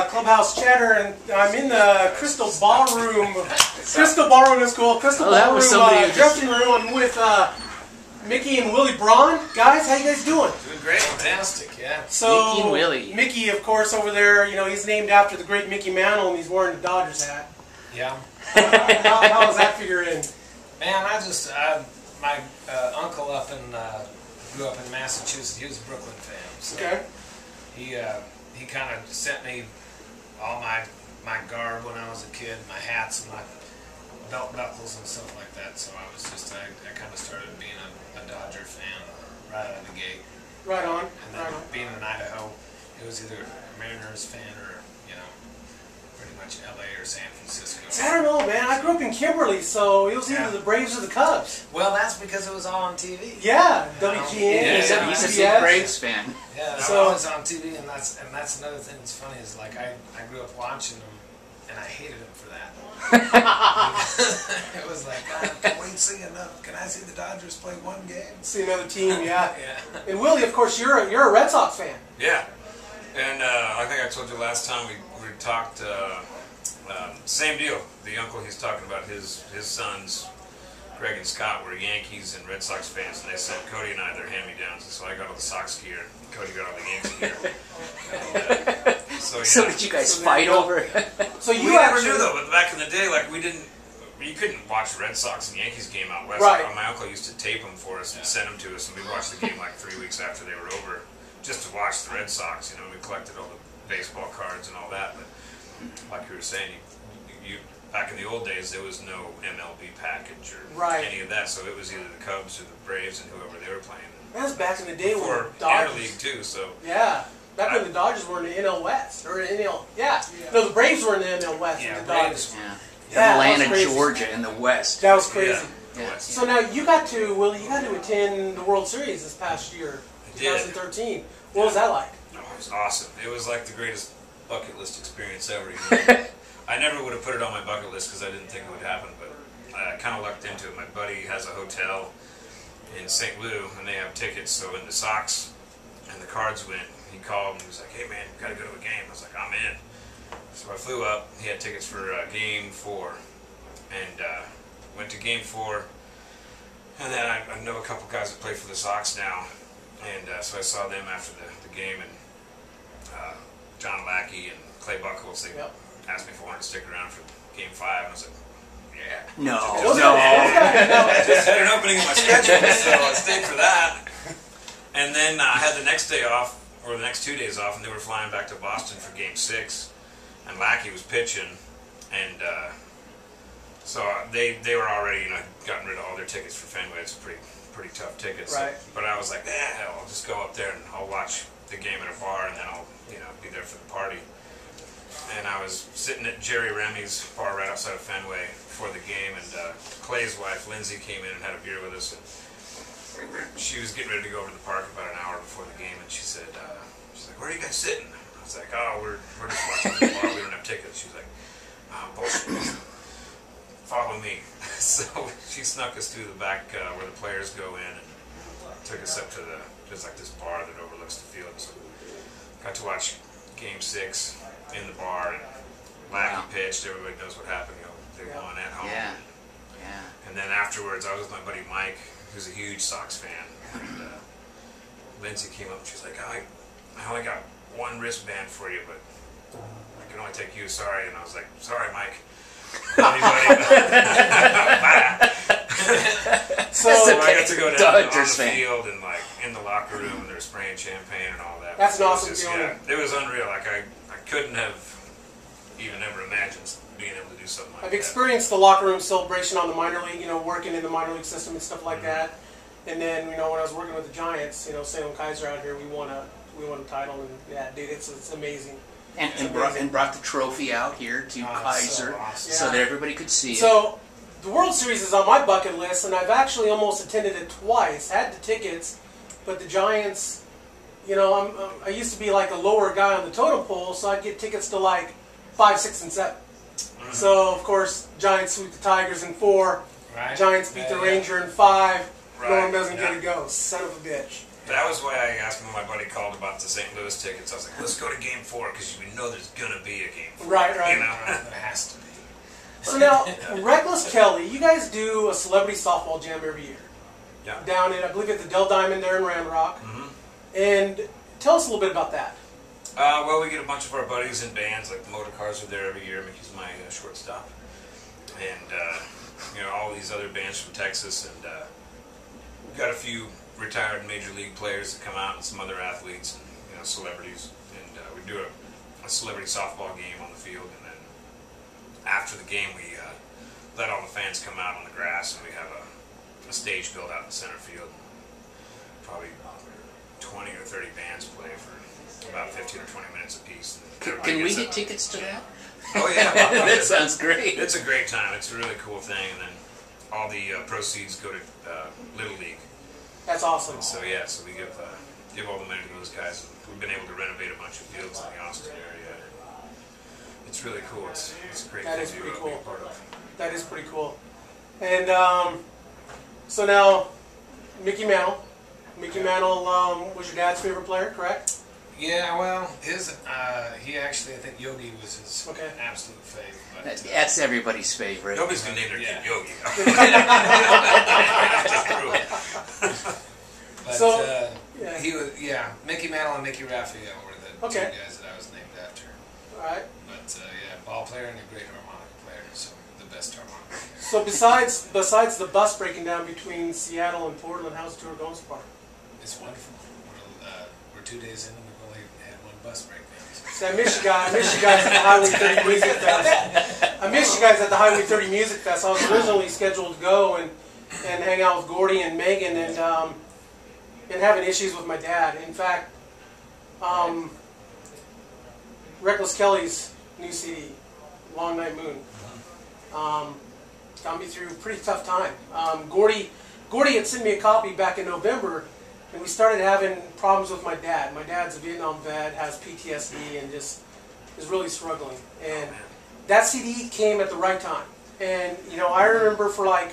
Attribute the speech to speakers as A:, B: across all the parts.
A: Clubhouse chatter, and I'm in the Crystal Ballroom. Crystal Ballroom is cool. Crystal Ballroom dressing room. I'm with Mickey and Willy Braun. Guys, how you guys doing?
B: Doing great. Fantastic, yeah.
A: So,
C: Mickey and Willy.
A: Mickey, of course, over there, you know, he's named after the great Mickey Mantle, and he's wearing the Dodgers hat.
B: Yeah.
A: How does that figure in?
B: Man, my uncle up in, grew up in Massachusetts. He was a Brooklyn fan. So
A: Okay.
B: He kind of sent me all my garb when I was a kid, my hats and my belt buckles and stuff like that. So I kind of started being a Dodger fan right out of the gate.
A: Right on.
B: And then being in Idaho, it was either a Mariners fan or, you know, pretty much LA or San Francisco.
A: I don't know, man. I grew up in Kimberly, so it was either the Braves or the Cubs.
B: Well, that's because it was all on TV.
A: Yeah, WGN.
C: He's a big Braves fan.
B: Yeah,
A: so,
B: I was on TV, and that's another thing that's funny is like I grew up watching them, and I hated them for that. It was like, God, can we see enough? Can I see the Dodgers play one game?
A: See another team, yeah.
B: Yeah.
A: And Willie, of course, you're a Red Sox fan.
D: Yeah, and I think I told you last time we talked. Same deal. The uncle he's talking about, his sons, Greg and Scott, were Yankees and Red Sox fans, and they sent Cody and I their hand-me-downs. So I got all the Sox gear, Cody got all the Yankees gear. And,
C: so did you guys fight over it?
A: So you
D: we never knew though, but back in the day, like you couldn't watch Red Sox and Yankees game out west.
A: Right.
D: My uncle used to tape them for us and send them to us, and we watched the game like 3 weeks after they were over, just to watch the Red Sox. You know, we collected all the baseball cards and all that. But like you were saying, you back in the old days, there was no MLB package or any of that, so it was either the Cubs or the Braves and whoever they were playing.
A: That was back in the day when the
D: Dodgers.
A: Dodgers.
D: Interleague too, so.
A: Yeah. Back when the Dodgers were in the NL West. Or NL, No, the Braves were in the NL West.
B: Yeah,
A: and the Dodgers.
C: Yeah, Atlanta, Georgia in the West.
A: That was crazy.
C: Yeah.
A: So now you got to attend the World Series this past year, 2013. What was that like?
D: Oh, it was awesome. It was like the greatest bucket list experience ever. You know? I never would have put it on my bucket list because I didn't think it would happen, but I kind of lucked into it. My buddy has a hotel in St. Louis, and they have tickets, so when the Sox and the Cards went, he called and he was like, "Hey man, we gotta go to a game." I was like, "I'm in." So I flew up. He had tickets for Game 4, and went to Game 4. And then I know a couple guys that play for the Sox now, and so I saw them after the game, and John Lackey and Clay Buchholz, they asked me if I wanted to stick around for Game 5, and I was like, "Yeah."
C: No.
D: Just had an opening in my schedule, so I stayed for that. And then I had the next day off, or the next 2 days off, and they were flying back to Boston for Game 6. And Lackey was pitching, and so they were already, gotten rid of all their tickets for Fenway. It's pretty tough tickets.
A: Right.
D: But I was like, hell, I'll just go up there and I'll watch the game at a bar, and then I'll be there for the party. And I was sitting at Jerry Remy's bar right outside of Fenway for the game, and Clay's wife Lindsay came in and had a beer with us, and she was getting ready to go over to the park about an hour before the game, and she's like, "Where are you guys sitting?" I was like, "Oh, we're just watching the bar. We don't have tickets." She's like, "Oh, bullshit. Follow me." So she snuck us through the back where the players go in, and took us up to there's like this bar that overlooks the field. So got to watch Game 6 in the bar, and Lackey pitched. Everybody knows what happened. They won at home.
C: Yeah.
D: And then afterwards, I was with my buddy Mike, who's a huge Sox fan. And Lindsay came up and she's like, I only got one wristband for you, but I can only take you, sorry. And I was like, "Sorry, Mike." Love you, buddy. Bye.
A: So
D: I got to go down on the
C: fan.
D: field and like in the locker room, and they're spraying champagne and all that.
A: That's an awesome
D: feeling. Yeah, it was unreal. Like I couldn't have even ever imagined being able to do something like that.
A: I've experienced the locker room celebration on the minor league, working in the minor league system and stuff like that. And then, when I was working with the Giants, Salem Kaiser out here, we won a title, and yeah, dude, it's amazing.
C: And brought the trophy out here to Kaiser,
B: so awesome.
C: so that everybody could see it.
A: So the World Series is on my bucket list, and I've actually almost attended it twice. Had the tickets, but the Giants, I used to be like a lower guy on the totem pole, so I'd get tickets to like 5, 6, and 7. So of course, Giants sweep the Tigers in 4.
B: Right.
A: Giants beat the Ranger in 5.
D: Right.
A: Norm doesn't get a go. Son of a bitch.
D: That was why I asked when my buddy called about the St. Louis tickets. I was like, let's go to Game 4 because we know there's gonna be a Game 4.
A: Right.
D: You know,
B: There has to be.
A: So now, Reckless Kelly, you guys do a celebrity softball jam every year.
D: Yeah.
A: Down at, I believe, at the Del Diamond there in Round Rock.
D: Mm-hmm.
A: And tell us a little bit about that.
D: Well, we get a bunch of our buddies in bands, like the Motorcars are there every year. Mickey's my shortstop. And, all these other bands from Texas. And we've got a few retired Major League players that come out and some other athletes and, celebrities. And we do a celebrity softball game on the field. And then after the game, we let all the fans come out on the grass. And we have a stage built out in the center field. Probably 20 or 30 bands play for about 15 or 20 minutes apiece.
C: Can we get tickets to that?
D: Oh yeah,
C: That sounds great.
D: It's a great time. It's a really cool thing, and then all the proceeds go to Little League.
A: That's awesome.
D: So we give all the money to those guys. We've been able to renovate a bunch of fields in the Austin area. It's really cool. It's a great
A: That
D: thing
A: is
D: to
A: pretty
D: be
A: cool.
D: a part of.
A: That is pretty cool. And so now, Mickey Mantle. Mickey Mantle was your dad's favorite player, correct?
B: Yeah, well, he actually, I think Yogi was his
A: Okay.
B: absolute fave. But,
C: That's everybody's favorite.
D: Nobody's gonna name their kid
B: Yeah.
D: Yogi.
B: but
A: So, yeah.
B: he was, Mickey Mantle and Mickey Raphael were the
A: Okay.
B: two guys that I was named after.
A: All right.
B: But ball player and a great harmonica player, so the best harmonica player.
A: So besides the bus breaking down between Seattle and Portland, how's the tour going so far?
B: It's wonderful. We're 2 days in and we've only had one bus breakdown.
A: So I miss you guys. I miss you guys at the Highway 30 Music Fest. I miss you guys at the Highway 30 Music Fest. I was originally scheduled to go and hang out with Gordy and Megan and having issues with my dad. In fact, Reckless Kelly's new CD, Long Night Moon, got me through a pretty tough time. Gordy had sent me a copy back in November, and we started having problems with my dad. My dad's a Vietnam vet, has PTSD, and just is really struggling. And that CD came at the right time. And I remember for like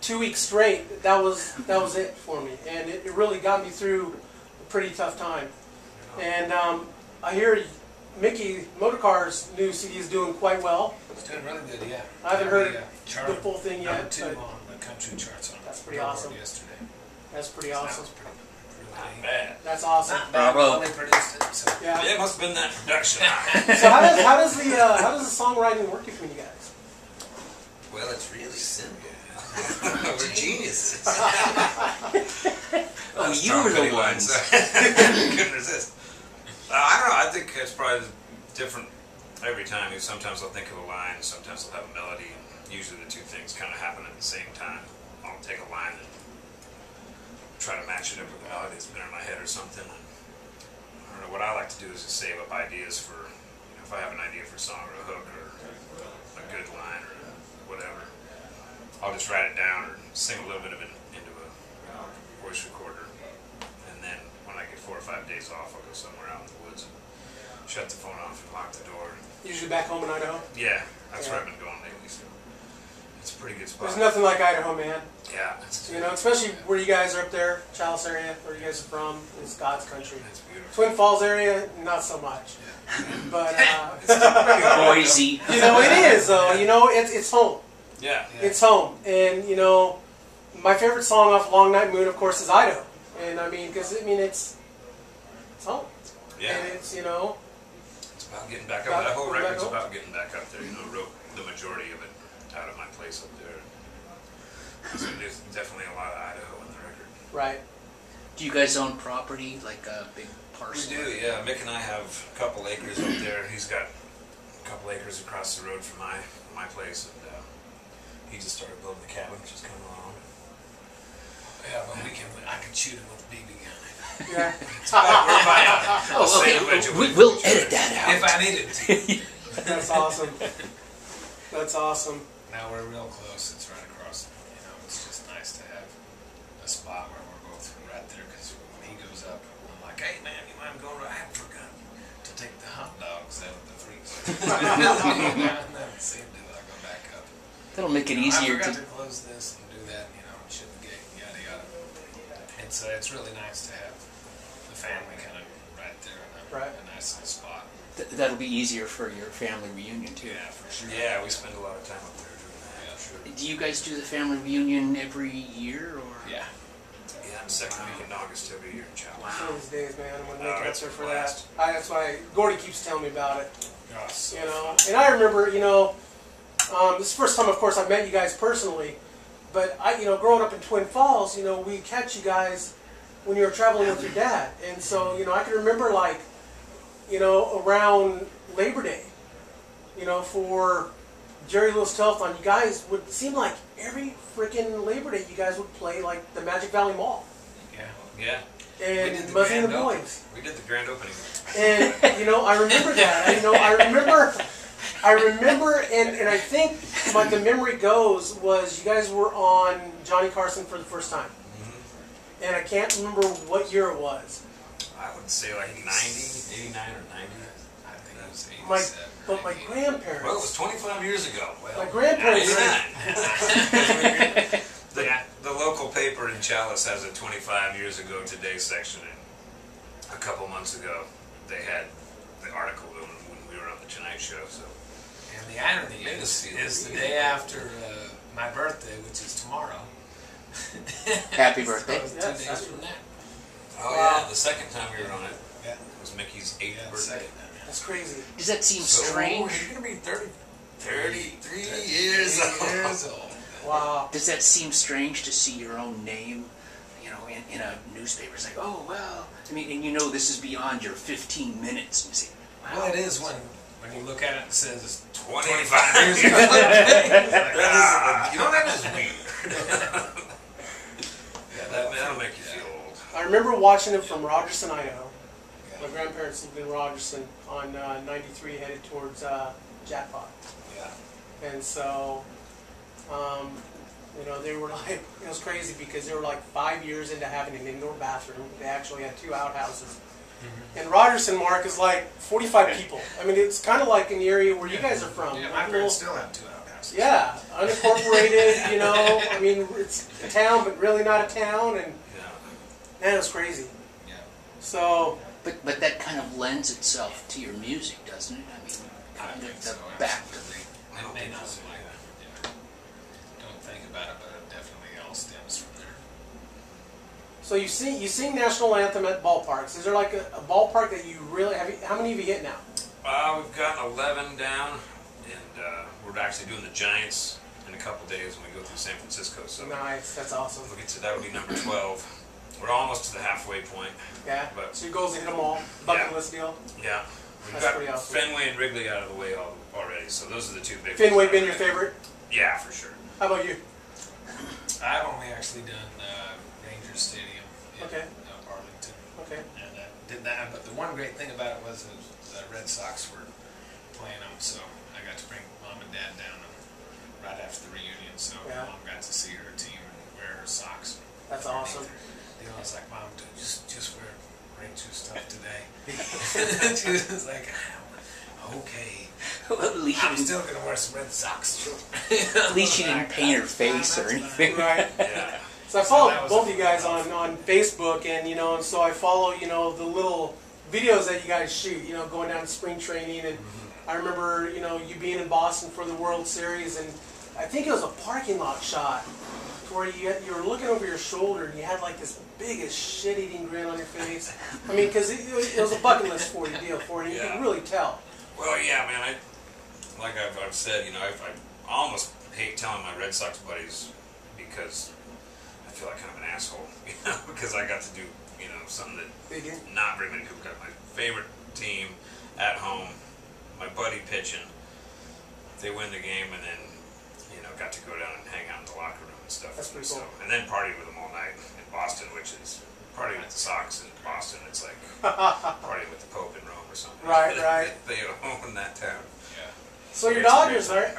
A: 2 weeks straight, that was it for me, and it really got me through a pretty tough time. And I hear Mickey Motorcars' new CD is doing quite well.
B: It's doing really good, yeah.
A: I haven't heard
B: Chart
A: the full thing yet.
B: number 2
A: but
B: on the country charts on
A: That's pretty
B: Billboard
A: awesome.
B: yesterday.
A: That's pretty
B: That
A: awesome.
B: was pretty
D: Not bad.
A: That's awesome.
B: Not bad
C: Bravo.
B: when they produced it. So.
A: Yeah.
D: It must have been that production.
A: So how does the songwriting work between you guys?
D: Well, it's really simple. We're geniuses.
C: Oh, you were the ones.
D: Couldn't resist. I don't know. I think it's probably different every time. Sometimes I'll think of a line, sometimes I'll have a melody. Usually the two things kind of happen at the same time. I'll take a line and try to match it up with a melody that's been in my head or something. And I don't know. What I like to do is just save up ideas for, if I have an idea for a song or a hook or a good line or whatever, I'll just write it down or sing a little bit of it into a voice recorder. And then when I get 4 or 5 days off, I'll go somewhere out in the woods and shut the phone off and lock the door.
A: Usually back home in Idaho.
D: Yeah, that's where I've been going lately. So it's a pretty good spot.
A: There's nothing like Idaho, man.
D: Yeah, it's
A: Especially where you guys are up there, Chalice area, where you guys are from, is God's country.
D: it's beautiful.
A: Twin Falls area, not so much. But
C: Boise.
A: it is though. It's home.
D: Yeah.
A: It's home, and my favorite song off Long Night Moon, of course, is Idaho. And it's home.
D: Yeah.
A: And it's
D: It's about getting back up.
A: About
D: That whole
A: getting back
D: record's
A: up.
D: about getting back up there. Wrote the majority of it out of my place up there. So there's definitely a lot of Idaho in the record.
A: right.
C: Do you guys own property, like a big
D: We
C: parcel?
D: do, yeah. Mick and I have a couple acres up there. He's got a couple acres across the road from my place, and he just started building the cabin, which is coming along.
B: Yeah, but I could shoot him with a BB gun.
A: Yeah.
D: We're about
C: Oh, okay. We'll edit that out.
B: If I needed to.
A: That's awesome. That's awesome.
B: Now we're real close. It's right across. It's just nice to have a spot where we're both right there. Because when he goes up, I'm like, hey man, you mind going? I forgot to take the hot dogs out of the freezer. And then same deal. I go back up.
C: That'll make it
B: I
C: easier
B: forgot
C: to.
B: to close this and do that. And shut the gate. Yada yada. It's really nice to have family kind of right there in a nice little spot.
C: That'll be easier for your family reunion too.
B: Yeah, for sure.
D: Yeah, we spend a lot of time up there doing that.
B: Yeah,
D: For sure.
C: Do you guys do the family reunion every year or?
B: Yeah.
D: Yeah, the second week in August every year in Chapel.
A: One of these days, man, I'm gonna make it up
D: it's
A: there
D: a
A: for
D: blast.
A: that. That's why Gordy keeps telling me about it.
B: Oh, so
A: You know,
B: fun.
A: and I remember, this is the first time, of course, I've met you guys personally. But growing up in Twin Falls, we'd catch you guys when you were traveling with your dad, and so I can remember around Labor Day, for Jerry Lewis Telethon, you guys would seem like every freaking Labor Day you guys would play like the Magic Valley Mall.
D: Yeah.
A: And Muzzy and the Boys.
D: We did the grand opening.
A: And I remember that. I remember, and I think what the memory goes was you guys were on Johnny Carson for the first time, and I can't remember what year it was.
D: I would say like 90, 89 or 90.
B: I think it was 87.
A: But my grandparents.
D: Well, it was 25 years ago.
A: My grandparents.
D: 89. The local paper in Chalice has a 25 years ago today section, and a couple months ago they had the article when we were on the Tonight Show. So.
B: And the irony is the day after my birthday, which is tomorrow.
C: Happy birthday.
B: So 2 days from that.
D: Oh yeah, the second time we were on it,
B: Yeah.
D: it was Mickey's 8th birthday.
A: That's crazy.
C: Does that seem
D: So
C: strange?
D: you're gonna be 33 years old.
A: Wow.
C: Does that seem strange to see your own name, in a newspaper? It's like, oh well. I mean, and this is beyond your 15 minutes. And you say, wow.
B: Well, it is when you look at it and it says it's
D: 25 years
B: ago.
D: ago. That is weird. That'll make you feel old.
A: I remember watching it from Rogerson, Idaho. My grandparents lived in Rogerson on 93, headed towards Jackpot.
B: Yeah.
A: And so, they were like, it was crazy because they were like 5 years into having an indoor bathroom. They actually had 2 outhouses. And Rogerson, Mark, is like 45 people. I mean, it's kind of like in the area where you guys are from.
B: Yeah,
A: Like
B: my
A: a
B: parents
A: little-
B: still have 2 outhouses.
A: Yeah, unincorporated, I mean, it's a town, but really not a town. And man, it was crazy.
B: Yeah.
A: So,
C: But that kind of lends itself to your music, doesn't it? I mean,
B: I
C: kind
B: think
C: of
B: so.
C: the back.
B: Absolutely.
D: I don't
B: It may
D: think
B: not
D: so,
B: like that. Yeah. Don't think about it, but it definitely all stems from there.
A: so you sing national anthem at ballparks. Is there like a ballpark that you really have? How many have you hit now?
D: We've got 11 down, and we're actually doing the Giants in a couple days when we go through San Francisco. So
A: Nice, that's awesome.
D: we'll get to that. Would be number 12. We're almost to the halfway point.
A: Yeah.
D: But-
A: So your goal is to hit them all. Bucket
D: Yeah.
A: list deal.
D: Yeah, we've
A: That's
D: got
A: pretty awesome.
D: Fenway and Wrigley out of the way already. So those are the 2 big.
A: Fenway
D: ones.
A: been your favorite?
D: Yeah, for sure.
A: How about you?
B: I've only actually done Rangers Stadium in
A: Okay.
B: Arlington.
A: Okay.
B: And did that, but the one great thing about it was the Red Sox were playing them, so I got to bring Mom and Dad down right after the reunion, so
A: Yeah.
B: Mom got to see her team and wear her socks.
A: That's awesome.
B: I was like, Mom, just wear Rangers stuff today. She was like, okay.
C: Well, at least
B: I'm
C: you didn't,
B: still going to wear some Red Sox.
C: at least you didn't paint her face or anything.
A: Right.
D: Yeah.
A: So I follow
B: that was
A: both
B: a
A: of you guys
B: fun
A: on Facebook, and and so I follow the little videos that you guys shoot. Going down to spring training, and I remember you being in Boston for the World Series, and I think it was a parking lot shot where you were looking over your shoulder and you had like this biggest shit-eating grin on your face. I mean, because it was a bucket list for you deal for you. You
D: Yeah.
A: could really tell.
D: Well, yeah, man. Like I've said, I almost hate telling my Red Sox buddies because I feel like kind of an asshole, because I got to do, something that
A: They did.
D: not very many people got. My favorite team at home, my buddy pitching. They win the game, and then got to go down and hang out in the locker room and stuff.
A: That's pretty
D: So,
A: cool.
D: and then party with them all night in Boston, which is partying with the Sox in Boston. It's like partying with the Pope in Rome or something.
A: Right, right.
D: They own that town.
B: Yeah.
A: So your Dodgers are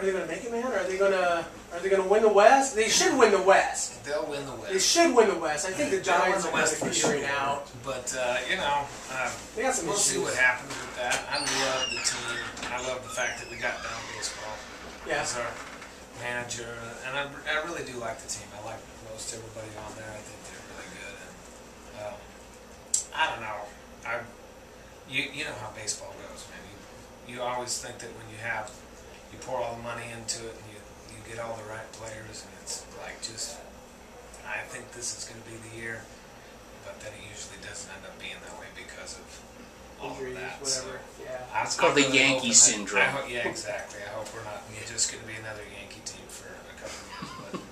A: they going to make it, man? Are they going to win the West? They should win the West.
B: They'll win the West.
A: They should win the West. I think the
B: They'll win
A: Giants
B: the
A: are going
B: West
A: to
B: for
A: figure it
B: sure.
A: out.
B: But,
A: They got some
B: we'll see
A: issues.
B: what happens with that. I love the team. I love the fact that we got down baseball
A: Yeah.
B: as our manager. And I really do like the team. I like most everybody on there. I think they're really good. And I I don't know. You know how baseball goes, man. You always think that when you pour all the money into it and you get all the right players, and it's like just, I think this is going to be the year, but then it usually doesn't end up being that way because of all
A: Injuries,
B: of that.
A: whatever.
B: So
A: Yeah.
C: It's called the Yankee syndrome.
B: Yeah, exactly. I hope we're not just going to be another Yankee team for a couple of years.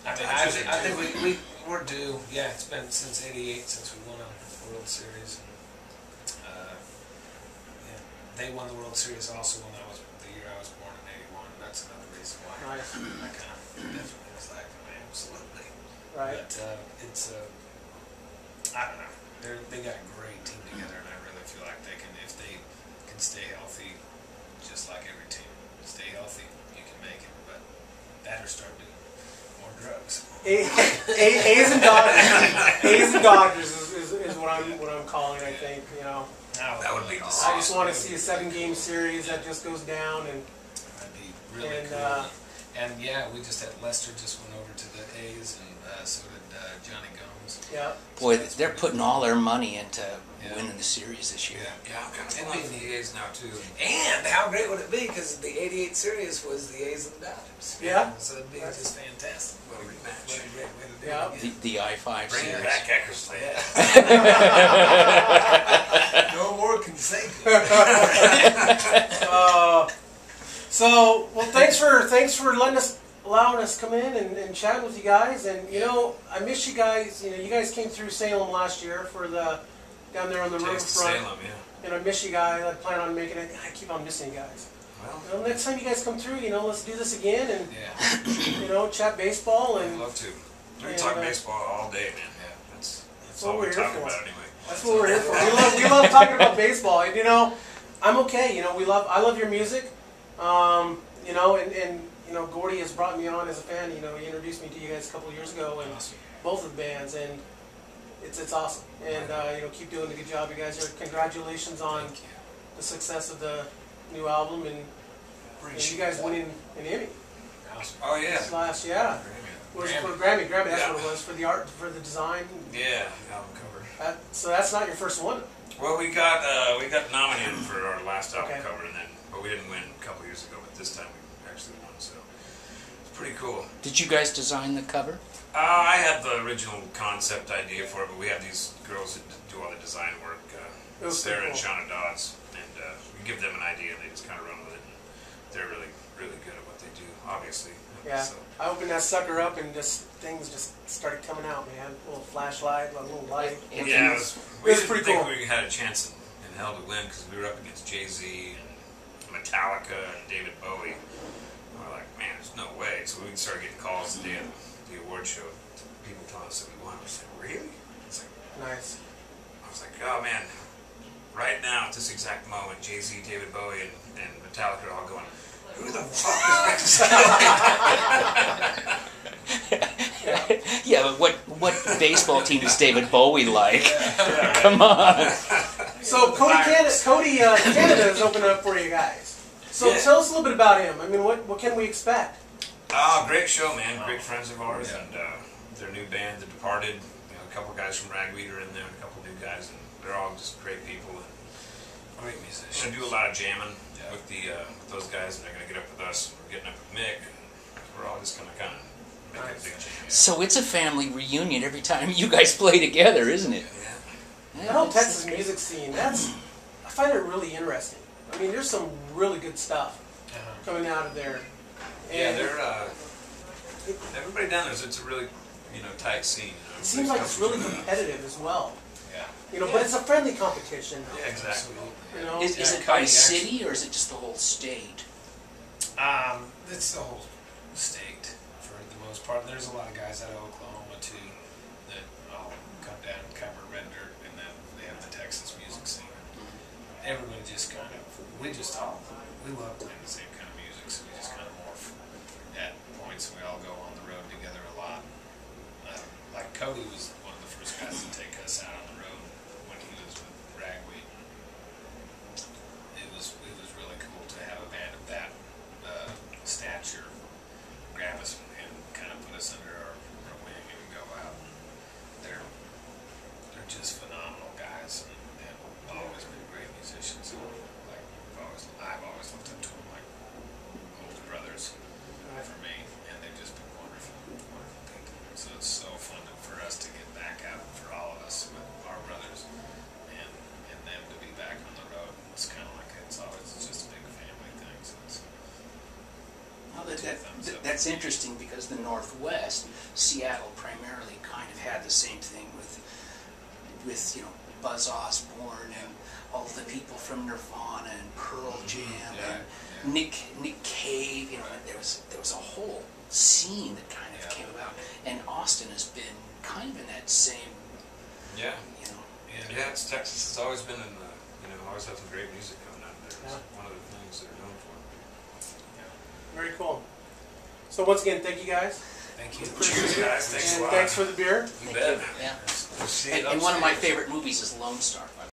B: But I think we're due. Yeah, it's been since '88 since we won a World Series. Yeah, they won the World Series also when the year I was born in '81. That's another reason why
A: Nice.
B: I kind of definitely was like, absolutely.
A: Right.
B: But it's I don't know. They got a great team together, and I really feel like they can, if they can stay healthy, just like every team, stay healthy, you can make it. But that or start doing more drugs.
A: A's and Dodgers. A's and Dodgers is what I'm calling. I think
B: That would be the
A: I just want to see a 7-game series that just goes down and.
B: That'd be really cool. And yeah, we just had Lester just went over to the A's, and so did Johnny Gomes.
A: Yeah.
C: Boy, they're putting all their money into winning the series this year.
D: Yeah, I'm kind of loving the A's now too.
B: And how great would it be? Because the '88 series was the A's and the Dodgers.
A: Yeah.
B: So it'd be just fantastic.
D: What a rematch.
B: What a great way to do
A: Yeah.
B: it. again.
C: The I-5
D: Bring
C: series.
D: back Eckersley.
B: Yeah. No more consecutive.
A: Thanks for allowing us to come in and chat with you guys. And I miss you guys. You guys came through Salem last year for down there on the
D: Taste
A: riverfront.
D: Salem, yeah.
A: And I miss you guys. I plan on making it. I keep on missing you guys.
D: Well,
A: Next time you guys come through, let's do this again and
B: Yeah.
A: chat baseball
D: I'd
A: and
D: love to. We
A: And,
D: talk baseball all day, man.
B: Yeah.
D: That's
A: what
D: all
A: we're
D: we
A: here
D: talk
A: for.
D: about anyway.
A: that's what we're here for. We love talking about baseball. And I'm okay. I love your music. And Gordy has brought me on as a fan. He introduced me to you guys a couple of years ago, and
B: Awesome.
A: both of the bands, and it's awesome. And keep doing a good job, you guys. Congratulations on
B: Thank you.
A: the success of the new album and you guys winning an Emmy
B: Awesome.
D: Oh, yeah.
A: last was for Grammy. That's what it was for the art, for the design.
D: Yeah, album cover.
A: So that's not your first one.
D: Well, we got nominated for our last album
A: Okay.
D: cover, but we didn't win a couple years ago. But this time we actually won, so it's pretty cool.
C: Did you guys design the cover?
D: I had the original concept idea for it, but we have these girls that do all the design work,
A: It was
D: Sarah
A: pretty
D: and
A: cool.
D: Shauna Dodds, and we give them an idea and they just kind of run with it. And they're really, really good at what they do, obviously.
A: Yeah.
D: So,
A: I opened that sucker up and things just started coming out, man. A little flashlight, a little light.
C: And-
D: yeah,
C: and-
D: we
A: It was
D: didn't
A: pretty
D: think
A: cool.
D: we had a chance in hell to win because we were up against Jay-Z and Metallica and David Bowie. And we're like, man, there's no way. So we started getting calls the day of the award show. People telling us that we won. I was like, really? It's like,
A: Nice.
D: I was like, oh man, right now at this exact moment, Jay-Z, David Bowie, and Metallica are all going, who the fuck is this?
C: Yeah, but what baseball team is David Bowie like? Come on.
A: So Cody Canada is opening up for you guys. So
D: Yeah.
A: tell us a little bit about him. I mean, what can we expect?
D: Great show, man. Great friends of ours, and their new band, The Departed. A couple guys from Ragweed are in there, and a couple new guys, and they're all just great people. And
B: Great
D: we're
B: musician.
D: gonna do a lot of jamming with with those guys, and they're gonna get up with us. We're getting up with Mick. We're all just gonna kind of make a big jam.
C: So it's a family reunion every time you guys play together, isn't it?
D: Yeah.
A: That whole Texas music scene, I find it really interesting. I mean, there's some really good stuff coming out of there.
D: Yeah,
A: And
D: they're everybody down there. It's a really tight scene.
A: it seems like it's really competitive as well.
B: Yeah.
A: But it's a friendly competition.
D: Yeah, exactly.
C: Is it by city or is it just the whole state?
B: It's the whole state for the most part. There's a lot of guys out of Oklahoma too that all come down and cover red dirt, and then they have the Texas music scene. Everybody just kind of, we love playing the same kind of music, so we just kind of morph at points, and we all go on the road together a lot. Like Cody was one of the first guys to take us out on the road when he was with Ragweed. It was really cool to have a band of that stature grab us and kind of put us under our wing and go out. They're just phenomenal guys.
C: that's interesting because the Northwest, Seattle primarily, kind of had the same thing with you know, Buzz Osborne and all the people from Nirvana and Pearl Jam and Nick Cave. You know, there was a whole scene that kind of came about, and Austin has been kind of in that same.
D: Yeah.
C: You know.
D: Yeah, it's Texas has always been in the, you know, always had some great music coming out there. It's one of the things they're known for.
A: Very cool. So once again, thank you guys.
B: Thank you.
D: Cheers, guys. Thanks a
A: And
D: lot.
A: thanks for the beer.
B: You bet.
C: Yeah.
D: We'll see you
C: And one of my
D: upstairs.
C: favorite movies is Lone Star.